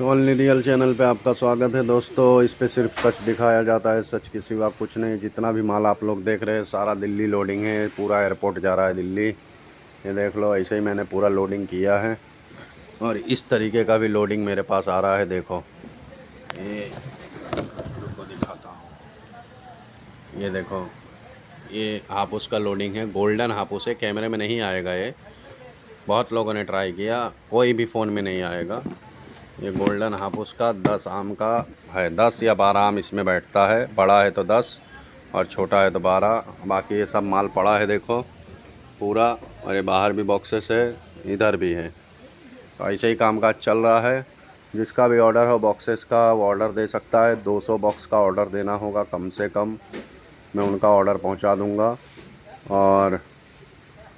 Only real channel पे आपका स्वागत है दोस्तों। इस पे सिर्फ सच दिखाया जाता है, सच के सिवा कुछ नहीं। जितना भी माल आप लोग देख रहे हैं सारा दिल्ली लोडिंग है, पूरा एयरपोर्ट जा रहा है दिल्ली। ये देख लो, ऐसे ही मैंने पूरा लोडिंग किया है और इस तरीके का भी लोडिंग मेरे पास आ रहा है। देखो ये, रुको दिखाता हूँ। ये देखो, ये हापुस का लोडिंग है, गोल्डन हापुस है। कैमरे में नहीं आएगा ये, बहुत लोगों ने ट्राई किया, कोई भी फ़ोन में नहीं आएगा। ये गोल्डन हापुस का 10 आम का है, 10 या 12 आम इसमें बैठता है। बड़ा है तो 10 और छोटा है तो 12। बाकी ये सब माल पड़ा है देखो पूरा। और ये बाहर भी बॉक्सेस है, इधर भी है। तो ऐसे ही कामकाज चल रहा है। जिसका भी ऑर्डर हो बॉक्सेस का, वो ऑर्डर दे सकता है। 200 बॉक्स का ऑर्डर देना होगा कम से कम, मैं उनका ऑर्डर पहुंचा दूंगा। और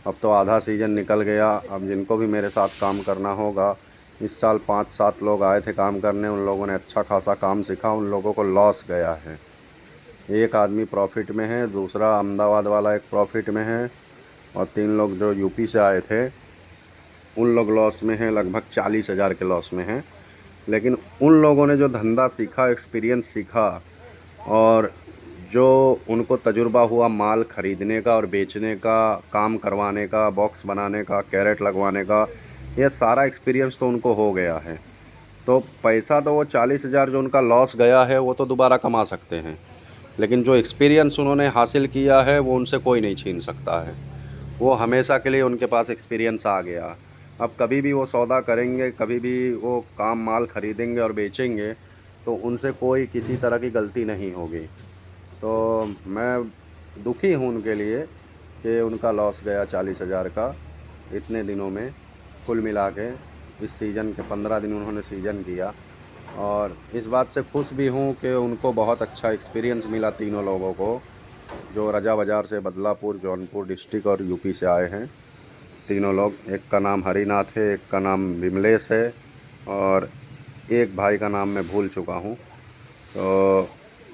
अब तो आधा सीज़न निकल गया। अब जिनको भी मेरे साथ काम करना होगा, इस साल 5-7 लोग आए थे काम करने, उन लोगों ने अच्छा खासा काम सीखा, उन लोगों को लॉस गया है। एक आदमी प्रॉफिट में है, दूसरा अहमदाबाद वाला एक प्रॉफिट में है, और 3 लोग जो यूपी से आए थे उन लोग लॉस में हैं, लगभग 40,000 के लॉस में हैं। लेकिन उन लोगों ने जो धंधा सीखा, एक्सपीरियंस सीखा, और जो उनको तजुर्बा हुआ माल ख़रीदने का और बेचने का, काम करवाने का, बॉक्स बनाने का, कैरेट लगवाने का, ये सारा एक्सपीरियंस तो उनको हो गया है। तो पैसा तो वो 40,000 जो उनका लॉस गया है वो तो दोबारा कमा सकते हैं, लेकिन जो एक्सपीरियंस उन्होंने हासिल किया है वो उनसे कोई नहीं छीन सकता है। वो हमेशा के लिए उनके पास एक्सपीरियंस आ गया। अब कभी भी वो सौदा करेंगे, कभी भी वो काम माल ख़रीदेंगे और बेचेंगे, तो उनसे कोई किसी तरह की गलती नहीं होगी। तो मैं दुखी हूँ उनके लिए कि उनका लॉस गया 40,000 का इतने दिनों में। कुल मिला के इस सीज़न के 15 दिन उन्होंने सीज़न किया, और इस बात से खुश भी हूँ कि उनको बहुत अच्छा एक्सपीरियंस मिला। तीनों लोगों को, जो रजा बाज़ार से, बदलापुर, जौनपुर डिस्ट्रिक्ट और यूपी से आए हैं, तीनों लोग। एक का नाम हरिनाथ है, एक का नाम विमलेश है, और एक भाई का नाम मैं भूल चुका हूँ। तो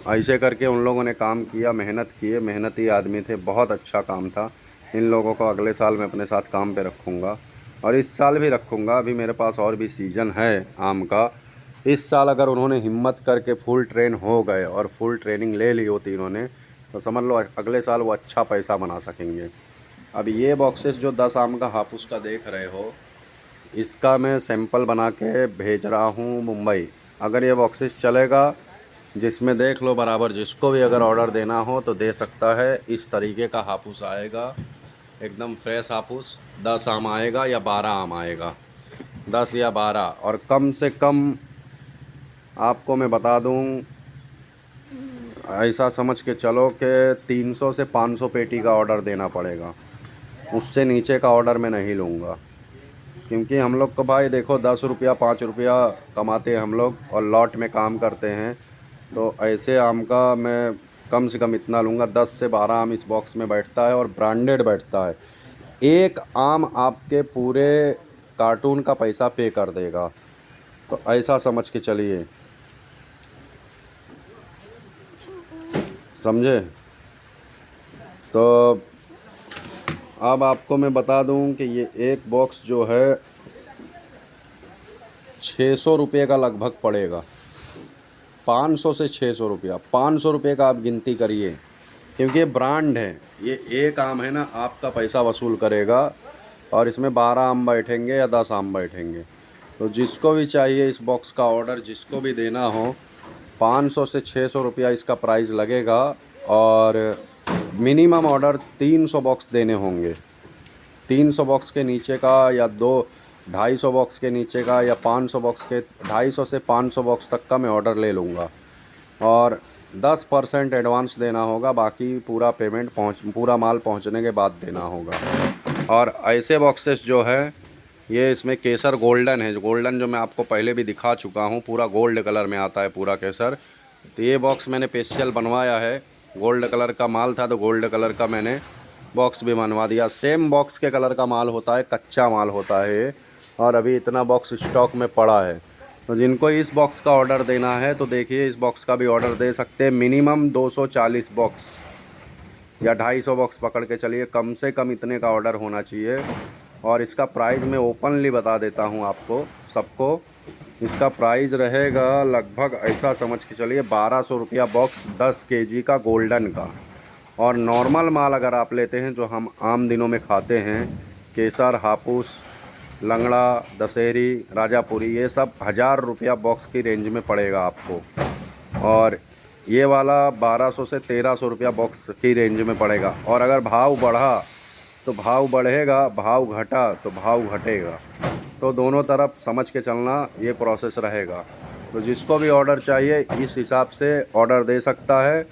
ऐसे करके उन लोगों ने काम किया, मेहनत किए, मेहनती आदमी थे, बहुत अच्छा काम था। इन लोगों को अगले साल मैं अपने साथ काम पे रखूँगा, और इस साल भी रखूँगा। अभी मेरे पास और भी सीज़न है आम का। इस साल अगर उन्होंने हिम्मत करके फुल ट्रेन हो गए और फुल ट्रेनिंग ले ली हो तीनों ने, तो समझ लो अगले साल वो अच्छा पैसा बना सकेंगे। अब ये बॉक्सेस जो 10 आम का हापुस का देख रहे हो, इसका मैं सैंपल बना के भेज रहा हूँ मुंबई। अगर ये बॉक्सेस चलेगा, जिसमें देख लो बराबर, जिसको भी अगर ऑर्डर देना हो तो दे सकता है। इस तरीके का हापुस आएगा, एकदम फ्रेश हापुस। 10 आम आएगा या 12 आम आएगा, 10 या 12। और कम से कम आपको मैं बता दूं, ऐसा समझ के चलो कि 300 से 500 पेटी का ऑर्डर देना पड़ेगा। उससे नीचे का ऑर्डर मैं नहीं लूँगा, क्योंकि हम लोग को भाई देखो 10 रुपया 5 रुपया कमाते हैं हम लोग, और लॉट में काम करते हैं। तो ऐसे आम का मैं कम से कम इतना लूँगा। 10 से 12 आम इस बॉक्स में बैठता है, और ब्रांडेड बैठता है। एक आम आपके पूरे कार्टून का पैसा पे कर देगा, तो ऐसा समझ के चलिए, समझे। तो अब आपको मैं बता दूं कि ये एक बॉक्स जो है 600 रुपये का लगभग पड़ेगा। 500 से 600 रुपया, 500 रुपये का आप गिनती करिए, क्योंकि ये ब्रांड है। ये एक आम है ना, आपका पैसा वसूल करेगा, और इसमें 12 आम बैठेंगे या 10 आम बैठेंगे। तो जिसको भी चाहिए इस बॉक्स का ऑर्डर, जिसको भी देना हो, 500 से 600 रुपया इसका प्राइस लगेगा। और मिनिमम ऑर्डर 300 बॉक्स देने होंगे। 300 बॉक्स के नीचे का, या 250 बॉक्स के नीचे का, या 500 बॉक्स के, 250 से 500 बॉक्स तक का मैं ऑर्डर ले लूँगा। और 10% एडवांस देना होगा, बाकी पूरा पेमेंट पूरा माल पहुंचने के बाद देना होगा। और ऐसे बॉक्सेस जो है, ये इसमें केसर गोल्डन है। गोल्डन जो मैं आपको पहले भी दिखा चुका हूँ, पूरा गोल्ड कलर में आता है पूरा केसर। तो ये बॉक्स मैंने स्पेशल बनवाया है, गोल्ड कलर का माल था तो गोल्ड कलर का मैंने बॉक्स भी बनवा दिया। सेम बॉक्स के कलर का माल होता है, कच्चा माल होता है ये, और अभी इतना बॉक्स स्टॉक में पड़ा है। तो जिनको इस बॉक्स का ऑर्डर देना है तो देखिए, इस बॉक्स का भी ऑर्डर दे सकते हैं। मिनिमम 240 बॉक्स या 250 बॉक्स पकड़ के चलिए, कम से कम इतने का ऑर्डर होना चाहिए। और इसका प्राइस मैं ओपनली बता देता हूँ आपको सबको, इसका प्राइस रहेगा लगभग ऐसा समझ के चलिए 1200 रुपया बॉक्स 10 केजी का गोल्डन का। और नॉर्मल माल अगर आप लेते हैं जो हम आम दिनों में खाते हैं, केसर, हापुस, लंगड़ा, दशहरी, राजापुरी, ये सब 1000 रुपया बॉक्स की रेंज में पड़ेगा आपको। और ये वाला 1200 से 1300 रुपया बॉक्स की रेंज में पड़ेगा। और अगर भाव बढ़ा तो भाव बढ़ेगा, भाव घटा तो भाव घटेगा। तो दोनों तरफ समझ के चलना, ये प्रोसेस रहेगा। तो जिसको भी ऑर्डर चाहिए इस हिसाब से ऑर्डर दे सकता है।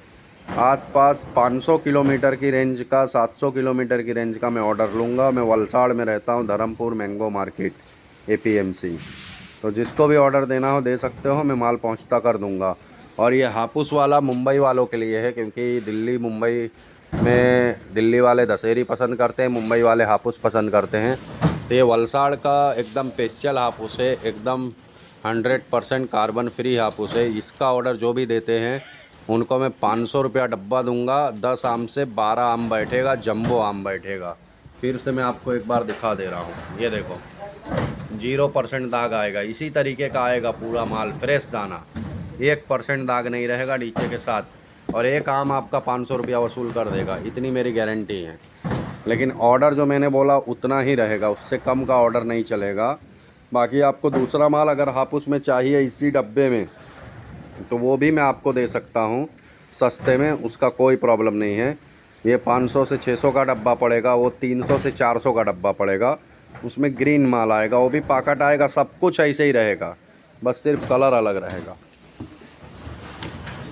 आसपास 500 किलोमीटर की रेंज का, 700 किलोमीटर की रेंज का मैं ऑर्डर लूँगा। मैं वलसाड़ में रहता हूँ, धर्मपुर मैंगो मार्केट, APMC। तो जिसको भी ऑर्डर देना हो दे सकते हो, मैं माल पहुँचता कर दूँगा। और ये हापुस वाला मुंबई वालों के लिए है, क्योंकि दिल्ली मुंबई में दिल्ली वाले दशहरी पसंद करते हैं, मुंबई वाले हापुस पसंद करते हैं। तो ये वलसाड़ का एकदम स्पेशल हापुस है, एकदम 100% कार्बन फ्री हापुस है। इसका ऑर्डर जो भी देते हैं उनको मैं 500 रुपया डब्बा दूंगा। 10 आम से 12 आम बैठेगा, जंबो आम बैठेगा। फिर से मैं आपको एक बार दिखा दे रहा हूँ, ये देखो 0% दाग आएगा। इसी तरीके का आएगा पूरा माल, फ्रेश दाना, 1% दाग नहीं रहेगा नीचे के साथ। और एक आम आपका 500 रुपया वसूल कर देगा, इतनी मेरी गारंटी है। लेकिन ऑर्डर जो मैंने बोला उतना ही रहेगा, उससे कम का ऑर्डर नहीं चलेगा। बाकी आपको दूसरा माल अगर हापुस में चाहिए इसी डब्बे में तो वो भी मैं आपको दे सकता हूँ सस्ते में, उसका कोई प्रॉब्लम नहीं है। ये 500 से 600 का डब्बा पड़ेगा, वो 300 से 400 का डब्बा पड़ेगा। उसमें ग्रीन माल आएगा, वो भी पैकेट आएगा, सब कुछ ऐसे ही रहेगा, बस सिर्फ कलर अलग रहेगा।